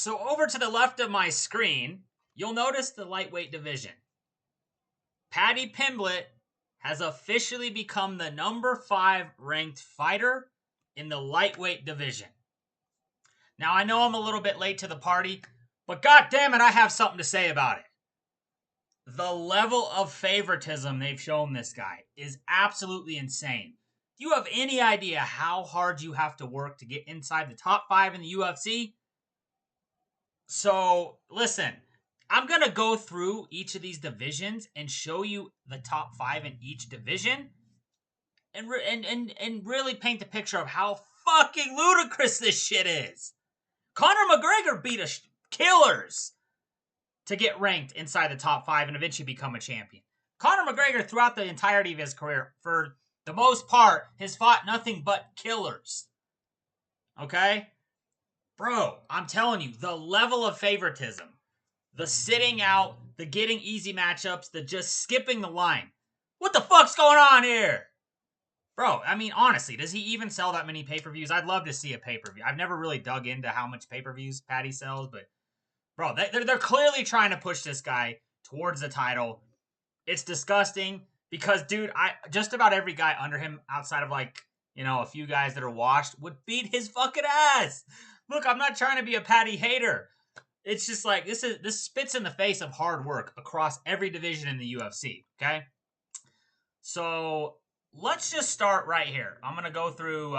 So over to the left of my screen, you'll notice the lightweight division. Paddy Pimblett has officially become the number 5 ranked fighter in the lightweight division. Now, I know I'm a little bit late to the party, but god damn it, I have something to say about it. The level of favoritism they've shown this guy is absolutely insane. Do you have any idea how hard you have to work to get inside the top 5 in the UFC? So, listen, I'm going to go through each of these divisions and show you the top 5 in each division and really paint the picture of how fucking ludicrous this shit is. Conor McGregor beat killers to get ranked inside the top 5 and eventually become a champion. Conor McGregor, throughout the entirety of his career, for the most part, has fought nothing but killers. Okay? Bro, I'm telling you, the level of favoritism, the sitting out, the getting easy matchups, the just skipping the line. What the fuck's going on here? Bro, I mean, honestly, does he even sell that many pay-per-views? I'd love to see a pay-per-view. I've never really dug into how much pay-per-views Paddy sells, but bro, they're clearly trying to push this guy towards the title. It's disgusting because, dude, just about every guy under him outside of, like, you know, a few guys that are washed would beat his fucking ass. Look, I'm not trying to be a Paddy hater. It's just like, this spits in the face of hard work across every division in the UFC, okay? So, let's just start right here. I'm going to go through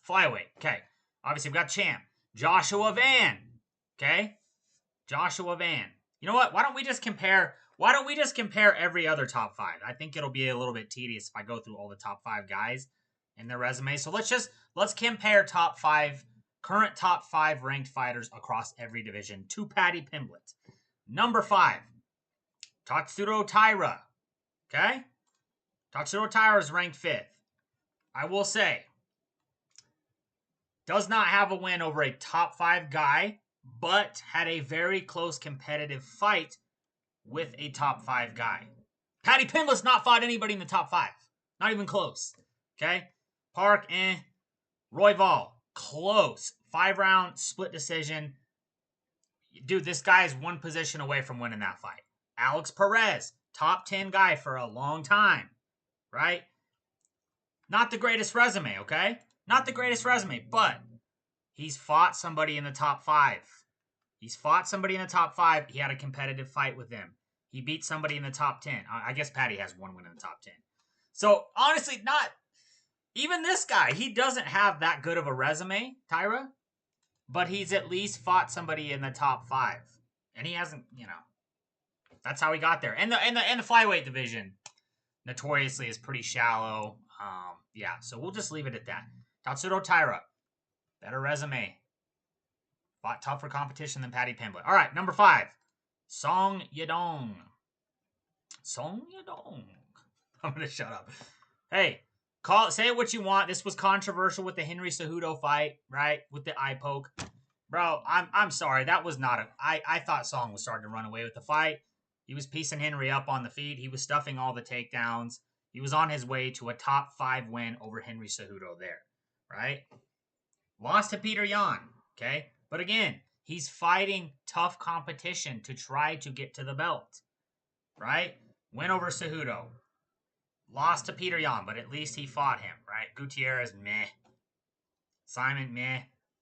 flyweight, okay? Obviously, we've got champ, Joshua Van, okay? Joshua Van. You know what? Why don't we just compare every other top 5? I think it'll be a little bit tedious if I go through all the top 5 guys and their resumes. So let's compare current top 5 ranked fighters across every division to Paddy Pimblett. Number 5, Tatsuro Taira. Okay? Tatsuro Taira is ranked 5th. I will say, does not have a win over a top 5 guy, but had a very close competitive fight with a top 5 guy. Paddy Pimblett's not fought anybody in the top 5. Not even close. Okay? Park, Royval, close. 5-round split decision. Dude, this guy is one position away from winning that fight. Alex Perez, top 10 guy for a long time. Right? Not the greatest resume, okay? Not the greatest resume, but he's fought somebody in the top 5. He's fought somebody in the top 5. He had a competitive fight with them. He beat somebody in the top 10. I guess Paddy has one win in the top 10. So, honestly, not even this guy. He doesn't have that good of a resume, Taira, but he's at least fought somebody in the top 5. And he hasn't, you know. That's how he got there. And the flyweight division notoriously is pretty shallow. Yeah, so we'll just leave it at that. Tatsuro Taira, better resume. Fought tougher competition than Paddy Pimblett. All right, number 5, Song Yadong. Song Yadong. I'm gonna shut up. Hey, say what you want. This was controversial with the Henry Cejudo fight, right? With the eye poke, bro. I'm sorry. That was not I thought Song was starting to run away with the fight. He was piecing Henry up on the feet. He was stuffing all the takedowns. He was on his way to a top 5 win over Henry Cejudo there, right? Lost to Peter Yan, okay? But again, he's fighting tough competition to try to get to the belt, right? Win over Cejudo. Lost to Peter Yan, but at least he fought him, right? Gutierrez, meh. Simon, meh.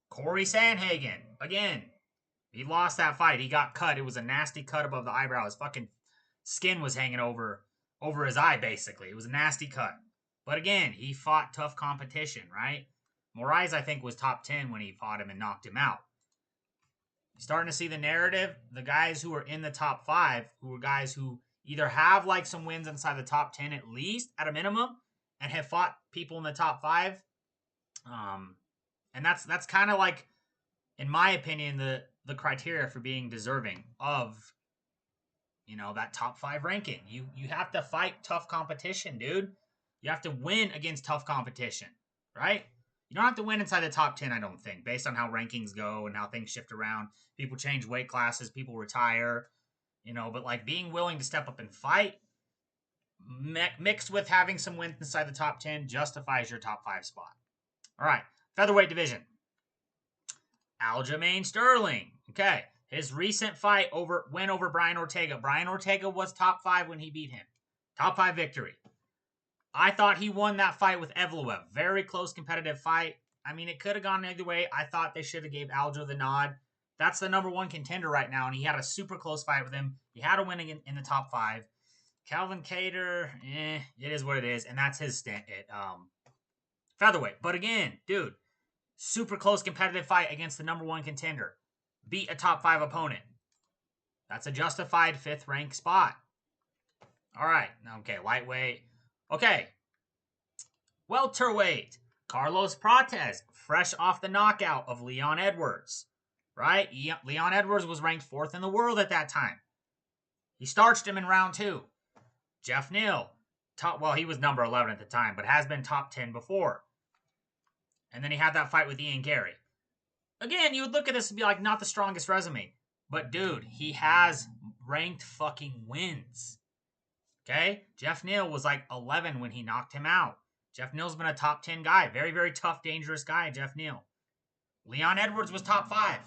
Corey Sandhagen, again, he lost that fight. He got cut. It was a nasty cut above the eyebrow. His fucking skin was hanging over his eye, basically. It was a nasty cut. But again, he fought tough competition, right? Moraes, I think, was top 10 when he fought him and knocked him out. Starting to see the narrative. The guys who are in the top 5, who are guys who either have like some wins inside the top 10 at least, at a minimum, and have fought people in the top 5. And that's kind of like, in my opinion, the criteria for being deserving of, you know, that top 5 ranking. You have to fight tough competition, dude. You have to win against tough competition, right? You don't have to win inside the top 10, I don't think, based on how rankings go and how things shift around. People change weight classes, people retire, you know, but like being willing to step up and fight, mixed with having some wins inside the top 10, justifies your top 5 spot. All right, featherweight division. Aljamain Sterling. Okay. His recent win over Brian Ortega. Brian Ortega was top 5 when he beat him. Top 5 victory. I thought he won that fight with Evloev. Very close competitive fight. I mean, it could have gone either way. I thought they should have gave Aljo the nod. That's the number 1 contender right now, and he had a super close fight with him. He had a win in the top 5. Calvin Kattar, it is what it is, and that's his featherweight. But again, dude, super close competitive fight against the number 1 contender. Beat a top 5 opponent. That's a justified 5th rank spot. All right. Okay, lightweight. Okay. Welterweight. Carlos Prates, fresh off the knockout of Leon Edwards. Right? Leon Edwards was ranked 4th in the world at that time. He starched him in round 2. Jeff Neal, he was number 11 at the time, but has been top 10 before. And then he had that fight with Ian Gary. Again, you would look at this and be like, not the strongest resume. But, dude, he has ranked fucking wins. Okay? Jeff Neal was like 11 when he knocked him out. Jeff Neal's been a top 10 guy. Very, very tough, dangerous guy, Jeff Neal. Leon Edwards was top 5.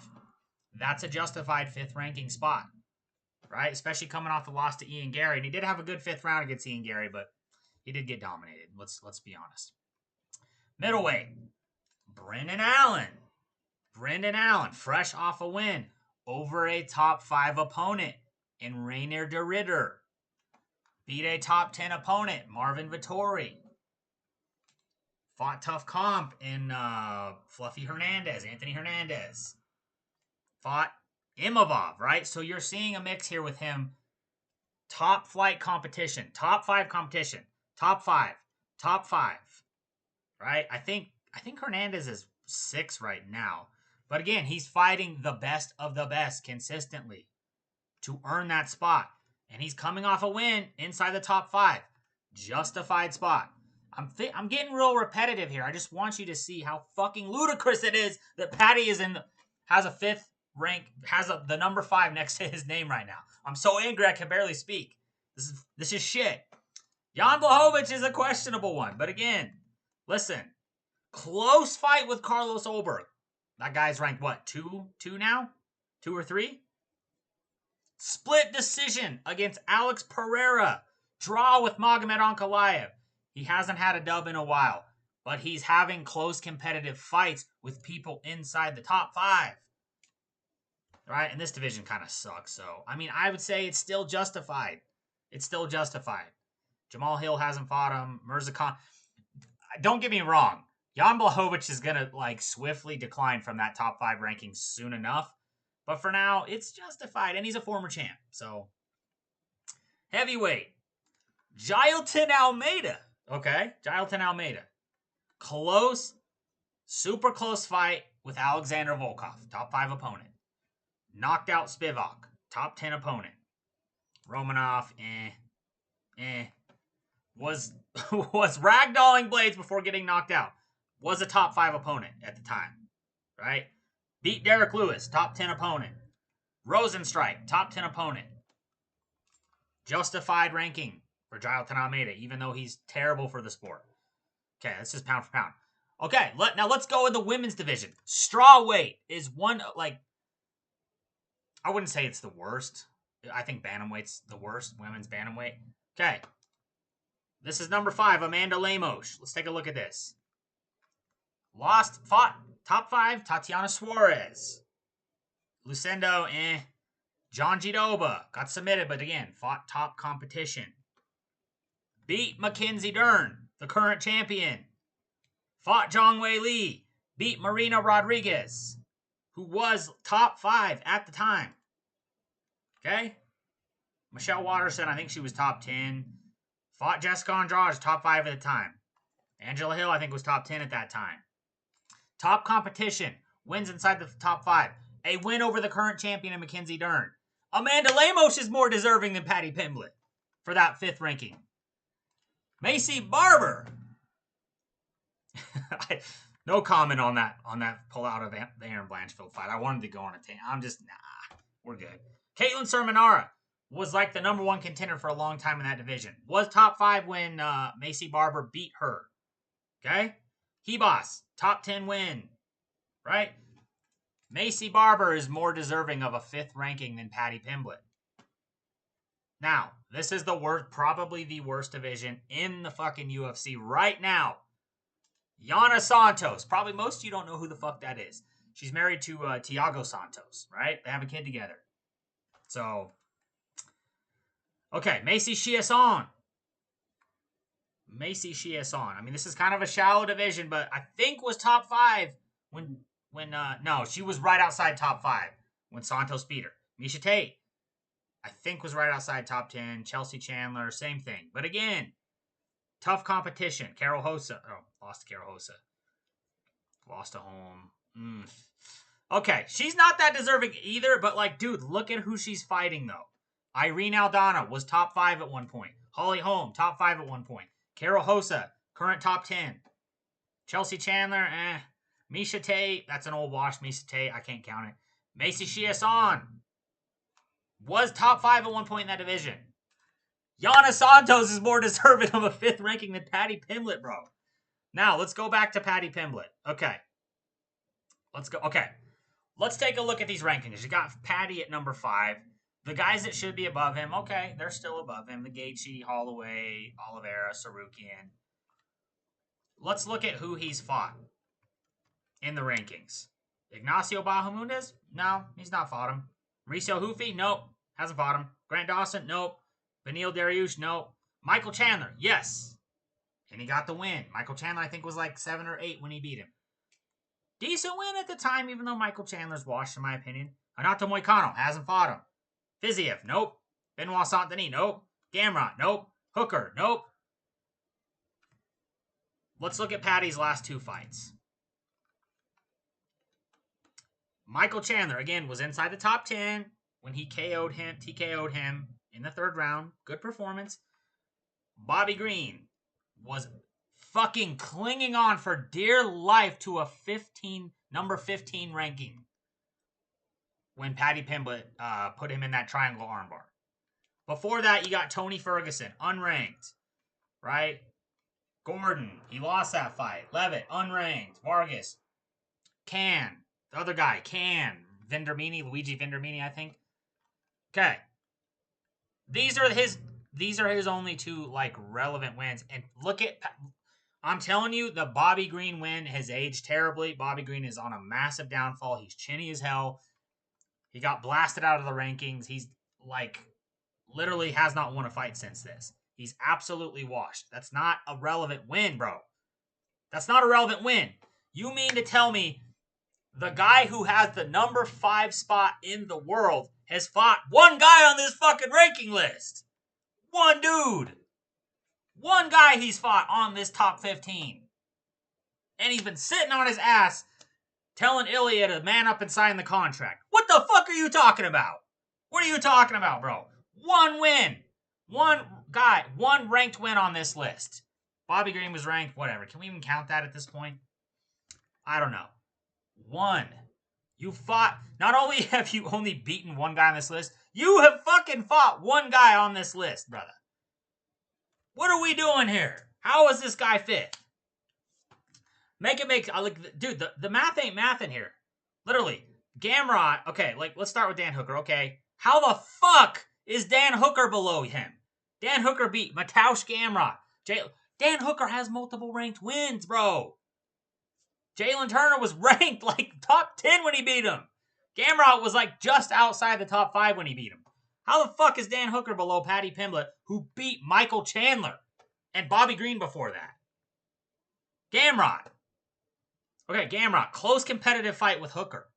That's a justified 5th ranking spot. Right? Especially coming off the loss to Ian Gary. And he did have a good 5th round against Ian Gary, but he did get dominated. Let's be honest. Middleweight. Brendan Allen. Brendan Allen, fresh off a win over a top 5 opponent in Rainier de Ridder. Beat a top 10 opponent, Marvin Vettori. Fought tough comp in Anthony Hernandez. Fought Imavov, right? So you're seeing a mix here with him. Top flight competition, top 5 competition, top 5, right? I think Hernandez is 6 right now. But again, he's fighting the best of the best consistently to earn that spot. And he's coming off a win inside the top 5. Justified spot. I'm getting real repetitive here. I just want you to see how fucking ludicrous it is that Paddy has a 5th rank, the number 5 next to his name right now. I'm so angry I can barely speak. This is shit. Jan Blachowicz is a questionable one. But again, listen. Close fight with Carlos Ulberg. That guy's ranked what? 2 now? 2 or 3? Split decision against Alex Pereira. Draw with Magomed Ankalaev. He hasn't had a dub in a while, but he's having close competitive fights with people inside the top 5. Right? And this division kind of sucks. So, I mean, I would say it's still justified. It's still justified. Jamal Hill hasn't fought him. Mirza Khan. Don't get me wrong. Jan Blachowicz is going to swiftly decline from that top 5 ranking soon enough. But for now, it's justified. And he's a former champ. So, heavyweight. Jailton Almeida. Okay? Jailton Almeida. Close, super close fight with Alexander Volkov. Top 5 opponent. Knocked out Spivak. Top 10 opponent. Romanov, Was ragdolling Blades before getting knocked out. Was a top 5 opponent at the time. Right? Beat Derek Lewis. Top 10 opponent. Rosenstrike. Top 10 opponent. Justified ranking for Jailton Almeida, even though he's terrible for the sport. Okay, this is pound for pound. Okay, now let's go with the women's division. Strawweight is one, I wouldn't say it's the worst. I think bantamweight's the worst, women's bantamweight. Okay. This is number 5, Amanda Lemos. Let's take a look at this. Fought top 5, Tatiana Suarez. Lucendo, John Jidoba got submitted, but again, fought top competition. Beat Mackenzie Dern, the current champion. Fought Zhang Wei Li. Beat Marina Rodriguez, who was top 5 at the time. Okay? Michelle Watterson, I think she was top 10. Fought Jessica Andrade, top 5 at the time. Angela Hill, I think, was top 10 at that time. Top competition. Wins inside the top 5. A win over the current champion in Mackenzie Dern. Amanda Lemos is more deserving than Paddy Pimblett for that 5th ranking. Macy Barber. No comment on that pullout of the Aaron Blanchfield fight. I wanted to go on a tangent. I'm just, we're good. Caitlin Sermonara was the number 1 contender for a long time in that division. Was top 5 when Macy Barber beat her. Okay? Hebos, top 10 win. Right? Macy Barber is more deserving of a 5th ranking than Paddy Pimblett. Now, this is the worst, probably the worst division in the fucking UFC right now. Yana Santos. Probably most of you don't know who the fuck that is. She's married to Thiago Santos, right? They have a kid together. So, okay, Macy Chiasson. Macy Chiasson. I mean, this is kind of a shallow division, but I think was top 5 when no, she was right outside top 5 when Santos beat her. Miesha Tate, I think, was right outside top 10. Chelsea Chandler, same thing. But again, tough competition. Carol Hossa. Oh, lost to Carol Hossa. Lost to home. Okay, she's not that deserving either, but like, dude, look at who she's fighting, though. Irene Aldana was top 5 at one point. Holly Holm, top 5 at one point. Carol Hossa, current top 10. Chelsea Chandler, Miesha Tate, that's an old wash. Miesha Tate, I can't count it. Macy Chiasson was top 5 at one point in that division. Yana Santos is more deserving of a 5th ranking than Paddy Pimblett, bro. Now, let's go back to Paddy Pimblett. Okay. Let's go. Okay. Let's take a look at these rankings. You got Paddy at number 5. The guys that should be above him, okay, they're still above him. The Gaethje, Holloway, Oliveira, Sarukian. Let's look at who he's fought in the rankings. Ignacio Bahamundes? No, he's not fought him. Mauricio Hufi? Nope. Hasn't fought him. Grant Dawson? Nope. Beneil Dariush? Nope. Michael Chandler? Yes. And he got the win. Michael Chandler, I think, was like 7 or 8 when he beat him. Decent win at the time, even though Michael Chandler's washed, in my opinion. Renato Moicano? Hasn't fought him. Fiziev? Nope. Benoit Saint-Denis? Nope. Gamrot? Nope. Hooker? Nope. Let's look at Paddy's last 2 fights. Michael Chandler, again, was inside the top 10 when he TKO'd him in the 3rd round. Good performance. Bobby Green was fucking clinging on for dear life to a number 15 ranking when Paddy Pimblett put him in that triangle armbar. Before that, you got Tony Ferguson, unranked, right? Gordon, he lost that fight. Levitt, unranked. Vargas, Can. The other guy, Luigi Vendermini, I think. Okay. These are his only 2 like relevant wins. And look at, I'm telling you, the Bobby Green win has aged terribly. Bobby Green is on a massive downfall. He's chinny as hell. He got blasted out of the rankings. He's like literally has not won a fight since this. He's absolutely washed. That's not a relevant win, bro. That's not a relevant win. You mean to tell me the guy who has the number 5 spot in the world has fought one guy on this fucking ranking list? One dude. One guy he's fought on this top 15. And he's been sitting on his ass telling Ilya to man up and sign the contract. What the fuck are you talking about? What are you talking about, bro? One win. One guy. One ranked win on this list. Bobby Green was ranked, whatever. Can we even count that at this point? I don't know. One. You fought, not only have you only beaten one guy on this list, you have fucking fought one guy on this list, brother. What are we doing here? How is this guy fit? Dude, the math ain't mathin' here. Literally. Gamrot, okay, let's start with Dan Hooker, okay? How the fuck is Dan Hooker below him? Dan Hooker beat Mateusz Gamrot. Dan Hooker has multiple ranked wins, bro. Jalen Turner was ranked like top 10 when he beat him. Gamrot was like just outside the top 5 when he beat him. How the fuck is Dan Hooker below Paddy Pimblett, who beat Michael Chandler and Bobby Green before that? Gamrot. Okay, Gamrot. Close competitive fight with Hooker.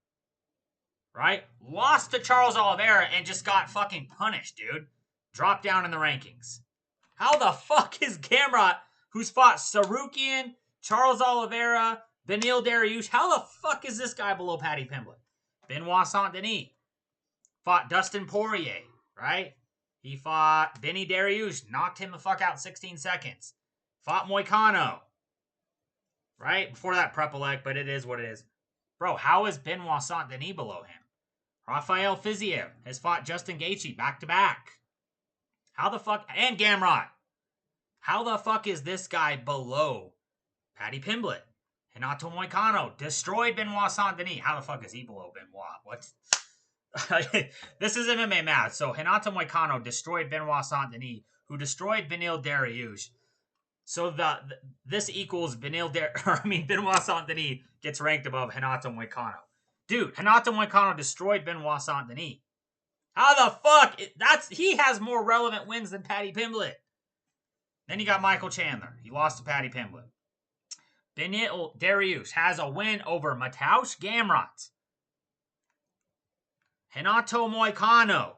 Right? Lost to Charles Oliveira and just got fucking punished, dude. Dropped down in the rankings. How the fuck is Gamrot, who's fought Sarukian, Charles Oliveira, Beneil Dariush, how the fuck is this guy below Paddy Pimblett? Benoit Saint-Denis fought Dustin Poirier, right? He fought Benny Dariush, knocked him the fuck out 16 seconds. Fought Moicano, right? Before that, Prepelec, but it is what it is. Bro, how is Benoit Saint-Denis below him? Rafael Fiziev has fought Justin Gaethje back-to-back. How the fuck... And Gamrot. How the fuck is this guy below Paddy Pimblett? Renato Moicano destroyed Benoit Saint-Denis. How the fuck is he below Benoit? What? This is MMA math. So Renato Moicano destroyed Benoit Saint-Denis, who destroyed Beneil Dariush. So this equals Benoit Saint-Denis gets ranked above Renato Moicano. Dude, Renato Moicano destroyed Benoit Saint-Denis. How the fuck? He has more relevant wins than Paddy Pimblett. Then you got Michael Chandler. He lost to Paddy Pimblett. Beneil Dariush has a win over Mateusz Gamrot. Renato Moicano.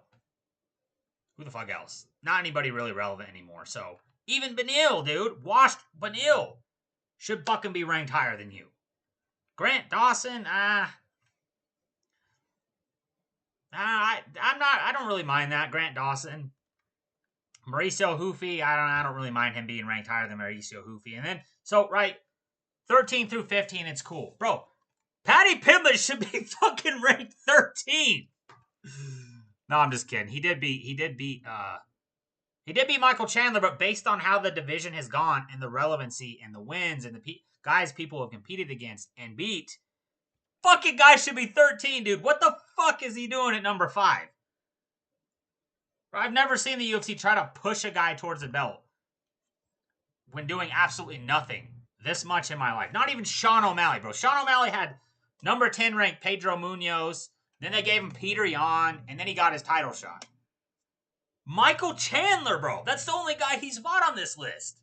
Who the fuck else? Not anybody really relevant anymore. So, even Beneil, dude. Washed Beneil. Should fucking be ranked higher than you. Grant Dawson, I don't really mind that. Grant Dawson. Mauricio Hufi, I don't really mind him being ranked higher than Mauricio Hufi. And then, so, right, 13 through 15, it's cool. Bro, Paddy Pimblett should be fucking ranked 13. No, I'm just kidding. He did beat Michael Chandler, but based on how the division has gone and the relevancy and the wins and the guys people have competed against and beat, fucking guy should be 13, dude. What the fuck is he doing at number 5? I've never seen the UFC try to push a guy towards the belt when doing absolutely nothing this much in my life. Not even Sean O'Malley, bro. Sean O'Malley had number 10 ranked Pedro Munoz. Then they gave him Peter Yan, and then he got his title shot. Michael Chandler, bro. That's the only guy he's fought on this list.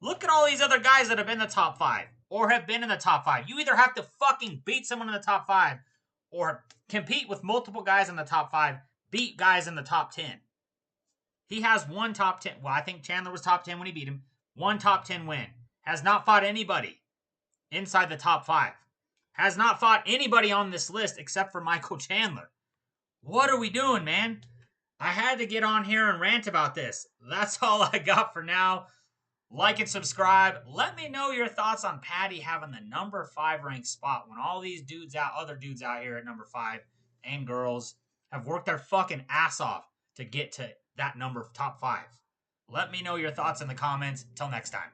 Look at all these other guys that have been in the top 5 or have been in the top 5. You either have to fucking beat someone in the top 5 or compete with multiple guys in the top 5, beat guys in the top 10. He has one top 10. Well, I think Chandler was top 10 when he beat him. One top 10 win. Has not fought anybody inside the top 5. Has not fought anybody on this list except for Michael Chandler. What are we doing, man? I had to get on here and rant about this. That's all I got for now. Like and subscribe. Let me know your thoughts on Paddy having the number 5 ranked spot when all these other dudes out here at number 5 and girls have worked their fucking ass off to get to that number top 5. Let me know your thoughts in the comments. Till next time.